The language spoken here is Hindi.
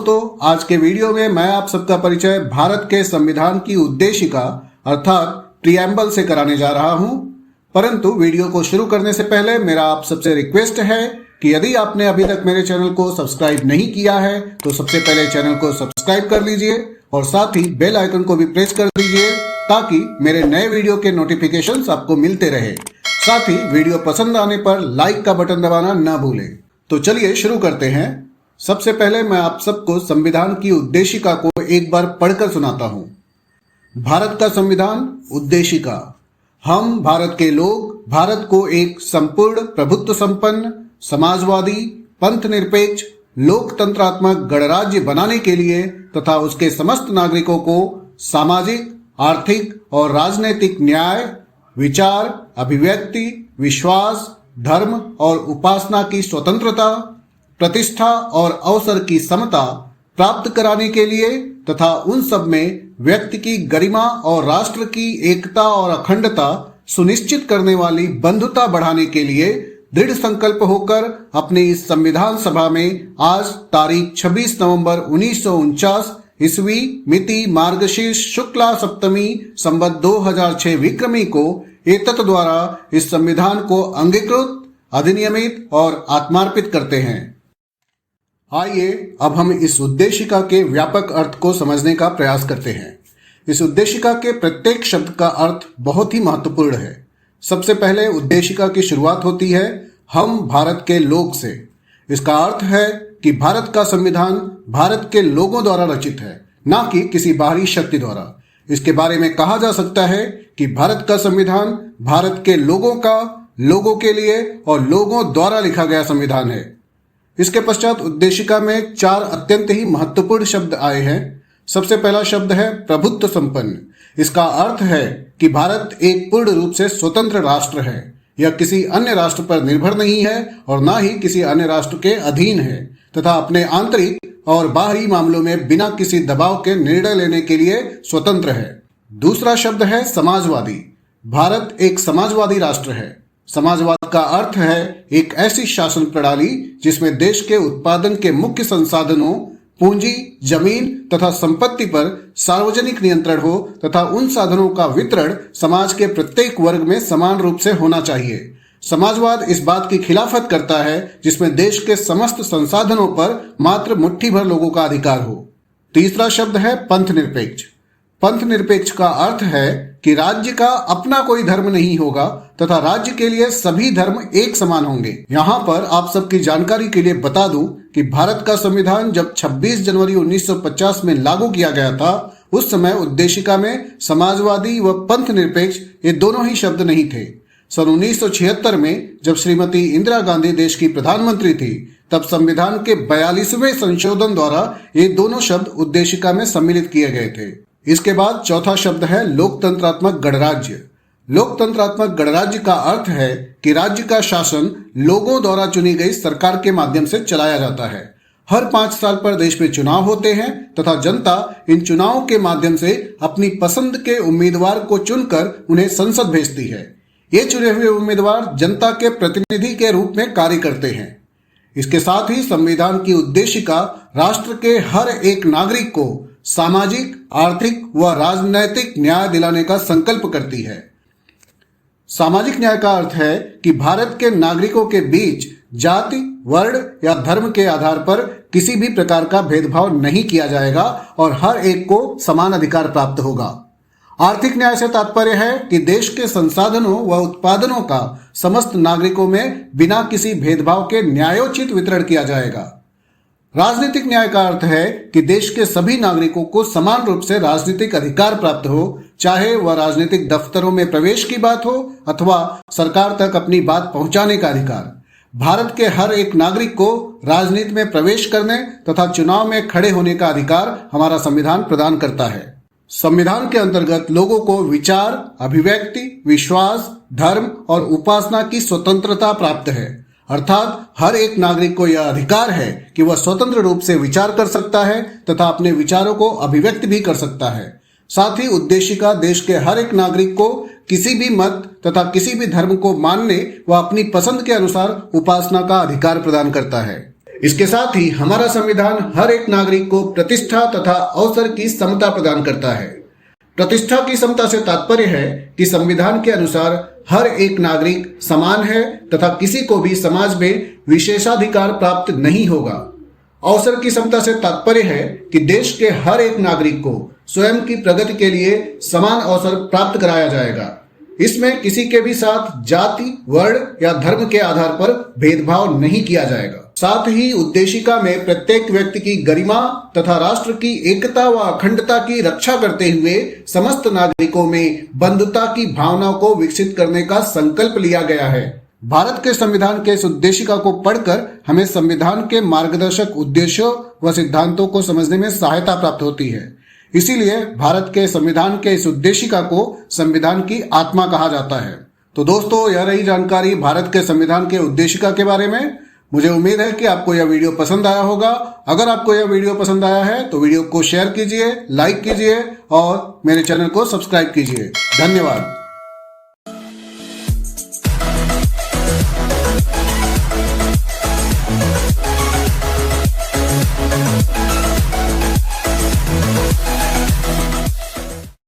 दोस्तों, आज के वीडियो में मैं आप सबका परिचय भारत के संविधान की उद्देशिका अर्थात प्रीएम्बल से कराने जा रहा हूं। परंतु वीडियो को शुरू करने से पहले मेरा आप सबसे रिक्वेस्ट है कि यदि आपने अभी तक मेरे चैनल को सब्सक्राइब नहीं किया है तो सबसे पहले चैनल को सब्सक्राइब कर लीजिए और साथ ही बेल आइकन को भी प्रेस कर दीजिए ताकि मेरे नए वीडियो के नोटिफिकेशंस आपको मिलते रहे। साथ ही वीडियो पसंद आने पर लाइक का बटन दबाना ना भूलें। तो चलिए शुरू करते हैं। सबसे पहले मैं आप सबको संविधान की उद्देशिका को एक बार पढ़कर सुनाता हूं। भारत का संविधान उद्देशिका। हम भारत के लोग भारत को एक संपूर्ण प्रभुत्व संपन्न समाजवादी पंथ निरपेक्ष लोकतंत्रात्मक गणराज्य बनाने के लिए तथा उसके समस्त नागरिकों को सामाजिक आर्थिक और राजनैतिक न्याय विचार अभिव्यक्ति विश्वास धर्म और उपासना की स्वतंत्रता प्रतिष्ठा और अवसर की समता प्राप्त कराने के लिए तथा उन सब में व्यक्ति की गरिमा और राष्ट्र की एकता और अखंडता सुनिश्चित करने वाली बंधुता बढ़ाने के लिए दृढ़ संकल्प होकर अपनी इस संविधान सभा में आज तारीख 26 नवंबर 1949 ईस्वी मिति मार्गशीर्ष शुक्ला सप्तमी संवत 2006 विक्रमी को एतत् द्वारा इस संविधान को अंगीकृत अधिनियमित और आत्मार्पित करते हैं। आइए अब हम इस उद्देशिका के व्यापक अर्थ को समझने का प्रयास करते हैं। इस उद्देशिका के प्रत्येक शब्द का अर्थ बहुत ही महत्वपूर्ण है। सबसे पहले उद्देशिका की शुरुआत होती है हम भारत के लोग से। इसका अर्थ है कि भारत का संविधान भारत के लोगों द्वारा रचित है, ना कि किसी बाहरी शक्ति द्वारा। इसके बारे में कहा जा सकता है कि भारत का संविधान भारत के लोगों का, लोगों के लिए और लोगों द्वारा लिखा गया संविधान है। इसके पश्चात उद्देशिका में 4 अत्यंत ही महत्वपूर्ण शब्द आए हैं। सबसे पहला शब्द है प्रभुत्व संपन्न। इसका अर्थ है कि भारत एक पूर्ण रूप से स्वतंत्र राष्ट्र है। यह किसी अन्य राष्ट्र पर निर्भर नहीं है और ना ही किसी अन्य राष्ट्र के अधीन है तथा अपने आंतरिक और बाहरी मामलों में बिना किसी दबाव के निर्णय लेने के लिए स्वतंत्र है। दूसरा शब्द है समाजवादी। भारत एक समाजवादी राष्ट्र है। समाजवाद का अर्थ है एक ऐसी शासन प्रणाली जिसमें देश के उत्पादन के मुख्य संसाधनों पूंजी जमीन तथा संपत्ति पर सार्वजनिक नियंत्रण हो तथा उन साधनों का वितरण समाज के प्रत्येक वर्ग में समान रूप से होना चाहिए। समाजवाद इस बात की खिलाफत करता है जिसमें देश के समस्त संसाधनों पर मात्र मुट्ठी भर लोगों का अधिकार हो। तीसरा शब्द है पंथ निरपेक्ष। पंथ निरपेक्ष का अर्थ है कि राज्य का अपना कोई धर्म नहीं होगा तथा राज्य के लिए सभी धर्म एक समान होंगे। यहाँ पर आप सबकी जानकारी के लिए बता दूं कि भारत का संविधान जब 26 जनवरी 1950 में लागू किया गया था उस समय उद्देशिका में समाजवादी व पंथ निरपेक्ष ये दोनों ही शब्द नहीं थे। सन 1976 में जब श्रीमती इंदिरा गांधी देश की प्रधानमंत्री थी तब संविधान के 42वें संशोधन द्वारा ये दोनों शब्द उद्देशिका में सम्मिलित किए गए थे। इसके बाद चौथा शब्द है लोकतंत्रात्मक गणराज्य। लोकतंत्रात्मक गणराज्य का अर्थ है कि राज्य का शासन लोगों द्वारा चुनी गई सरकार के माध्यम से चलाया जाता है। हर 5 साल पर देश में चुनाव होते हैं तथा जनता इन चुनावों के माध्यम से अपनी पसंद के उम्मीदवार को चुनकर उन्हें संसद भेजती है। ये चुने हुए उम्मीदवार जनता के प्रतिनिधि के रूप में कार्य करते हैं। इसके साथ ही संविधान की उद्देशिका राष्ट्र के हर एक नागरिक को सामाजिक आर्थिक व राजनैतिक न्याय दिलाने का संकल्प करती है। सामाजिक न्याय का अर्थ है कि भारत के नागरिकों के बीच जाति वर्ण या धर्म के आधार पर किसी भी प्रकार का भेदभाव नहीं किया जाएगा और हर एक को समान अधिकार प्राप्त होगा। आर्थिक न्याय से तात्पर्य है कि देश के संसाधनों व उत्पादनों का समस्त नागरिकों में बिना किसी भेदभाव के न्यायोचित वितरण किया जाएगा। राजनीतिक न्याय का अर्थ है कि देश के सभी नागरिकों को समान रूप से राजनीतिक अधिकार प्राप्त हो, चाहे वह राजनीतिक दफ्तरों में प्रवेश की बात हो अथवा सरकार तक अपनी बात पहुंचाने का अधिकार। भारत के हर एक नागरिक को राजनीति में प्रवेश करने तथा चुनाव में खड़े होने का अधिकार हमारा संविधान प्रदान करता है। संविधान के अंतर्गत लोगों को विचार अभिव्यक्ति विश्वास धर्म और उपासना की स्वतंत्रता प्राप्त है। अर्थात हर एक नागरिक को यह अधिकार है कि वह स्वतंत्र रूप से विचार कर सकता है तथा अपने विचारों को अभिव्यक्त भी कर सकता है। साथ ही उद्देशिका देश के हर एक नागरिक को किसी भी मत तथा किसी भी धर्म को मानने व अपनी पसंद के अनुसार उपासना का अधिकार प्रदान करता है। इसके साथ ही हमारा संविधान हर एक नागरिक को प्रतिष्ठा तथा अवसर की समता प्रदान करता है। प्रतिष्ठा की समता से तात्पर्य है कि संविधान के अनुसार हर एक नागरिक समान है तथा किसी को भी समाज में विशेषाधिकार प्राप्त नहीं होगा। अवसर की समता से तात्पर्य है कि देश के हर एक नागरिक को स्वयं की प्रगति के लिए समान अवसर प्राप्त कराया जाएगा। इसमें किसी के भी साथ जाति, वर्ण या धर्म के आधार पर भेदभाव नहीं किया जाएगा। साथ ही उद्देशिका में प्रत्येक व्यक्ति की गरिमा तथा राष्ट्र की एकता व अखंडता की रक्षा करते हुए समस्त नागरिकों में बंधुता की भावना को विकसित करने का संकल्प लिया गया है। भारत के संविधान के इस उद्देशिका को पढ़कर हमें संविधान के मार्गदर्शक उद्देश्यों व सिद्धांतों को समझने में सहायता प्राप्त होती है। इसीलिए भारत के संविधान के इस उद्देशिका को संविधान की आत्मा कहा जाता है। तो दोस्तों, यह रही जानकारी भारत के संविधान के उद्देशिका के बारे में। मुझे उम्मीद है कि आपको यह वीडियो पसंद आया होगा। अगर आपको यह वीडियो पसंद आया है तो वीडियो को शेयर कीजिए, लाइक कीजिए और मेरे चैनल को सब्सक्राइब कीजिए। धन्यवाद।